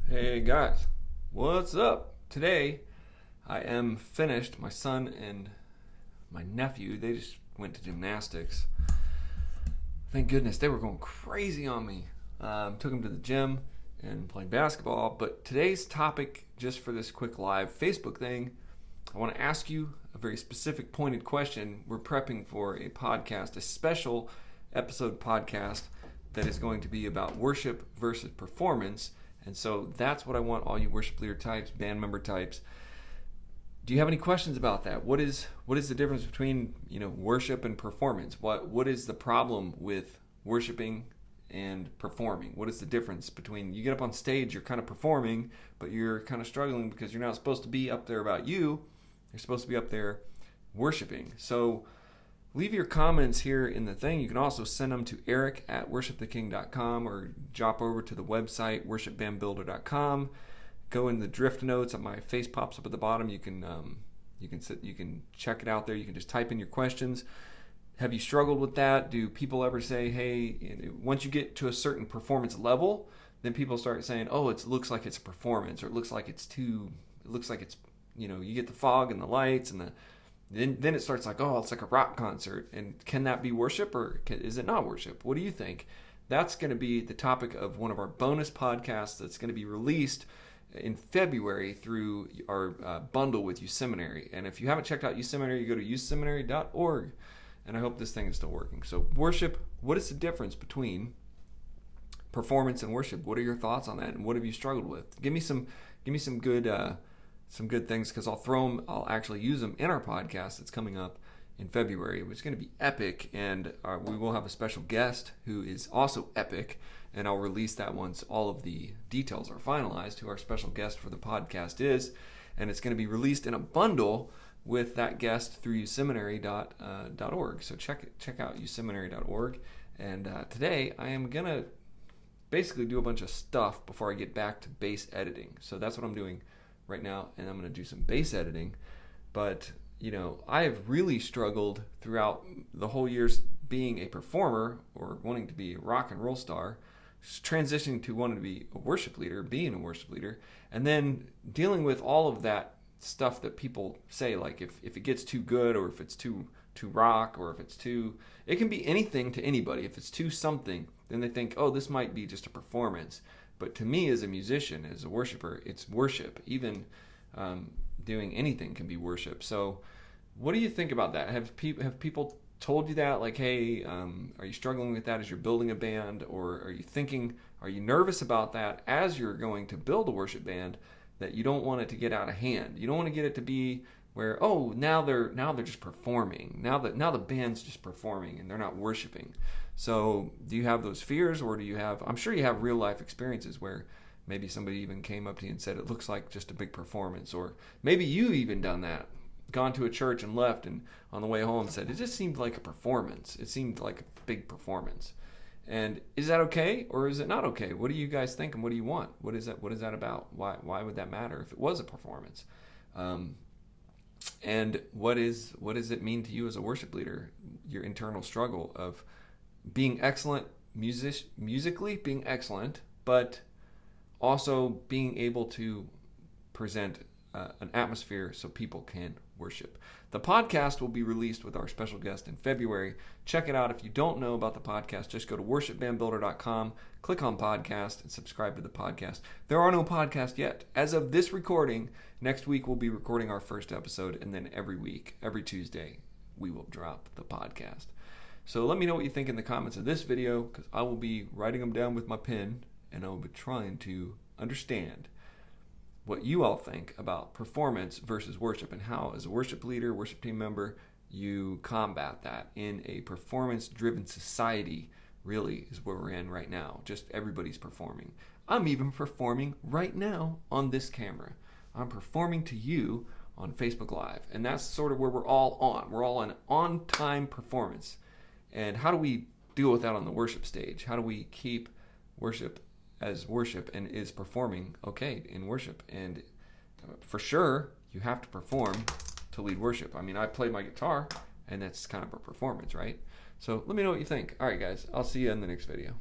Hey guys, what's up? Today I am finished. My son and my nephew, they just went to gymnastics. Thank goodness, they were going crazy on me. Took them to the gym and played basketball. But today's topic, just for this quick live Facebook thing, I want to ask you a very specific pointed question. We're prepping for a podcast, a special episode podcast that is going to be about worship versus performance. And so that's what I want all you worship leader types, band member types. Do you have any questions about that? What is the difference between, worship and performance? What is the problem with worshiping and performing? What is the difference between you get up on stage, you're kind of performing, but you're kind of struggling because you're not supposed to be up there about you. You're supposed to be up there worshiping. So leave your comments here in the thing. You can also send them to eric@worshiptheking.com or drop over to the website worshipbandbuilder.com. Go in the drift notes. My face pops up at the bottom. You can check it out there. You can just type in your questions. Have you struggled with that? Do people ever say, hey, once you get to a certain performance level, then people start saying, oh, it looks like it's a performance, or it looks like it's you get the fog and the lights and then it starts like, oh, it's like a rock concert. And can that be worship, or is it not worship? What do you think? That's going to be the topic of one of our bonus podcasts that's going to be released in February through our bundle with USeminary. And if you haven't checked out USeminary, you go to useminary.org. And I hope this thing is still working. So worship, what is the difference between performance and worship? What are your thoughts on that? And what have you struggled with? Give me some good things, because I'll actually use them in our podcast that's coming up in February, which is going to be epic, and we will have a special guest who is also epic, and I'll release that once all of the details are finalized, who our special guest for the podcast is, and it's going to be released in a bundle with that guest through useminary.org. So check out useminary.org, and today I am going to basically do a bunch of stuff before I get back to bass editing. So that's what I'm doing right now, and I'm going to do some bass editing. But I have really struggled throughout the whole years being a performer, or wanting to be a rock and roll star, transitioning to wanting to be a worship leader, being a worship leader, and then dealing with all of that stuff that people say, like if it gets too good, or if it's too rock, or if it's too, it can be anything to anybody. If it's too something, then they think, oh, this might be just a performance. But to me, as a musician, as a worshiper, it's worship. Even doing anything can be worship. So what do you think about that? Have people told you that? Like, hey, are you struggling with that as you're building a band? Or are you nervous about that as you're going to build a worship band, that you don't want it to get out of hand? You don't want to get it to be where, oh, now they're just performing. Now the band's just performing and they're not worshiping. So do you have those fears, or I'm sure you have real life experiences where maybe somebody even came up to you and said it looks like just a big performance, or maybe you've even done that, gone to a church and left, and on the way home said it just seemed like a performance. It seemed like a big performance. And is that okay, or is it not okay? What do you guys think, and what do you want? What is that about? Why would that matter if it was a performance? And what does it mean to you as a worship leader? Your internal struggle of being excellent musically, being excellent, but also being able to present an atmosphere so people can worship. The podcast will be released with our special guest in February. Check it out. If you don't know about the podcast, just go to worshipbandbuilder.com, click on podcast, and subscribe to the podcast. There are no podcasts yet. As of this recording, next week we'll be recording our first episode, and then every week, every Tuesday, we will drop the podcast. So let me know what you think in the comments of this video, because I will be writing them down with my pen, and I will be trying to understand what you all think about performance versus worship, and how, as a worship leader, worship team member, you combat that in a performance-driven society. Really is where we're in right now. Just everybody's performing. I'm even performing right now on this camera. I'm performing to you on Facebook Live, and that's sort of where we're all on. We're all on time performance. And how do we deal with that on the worship stage? How do we keep worship as worship, and is performing okay in worship? And for sure, you have to perform to lead worship. I mean, I play my guitar, and that's kind of a performance, right? So let me know what you think. All right, guys, I'll see you in the next video.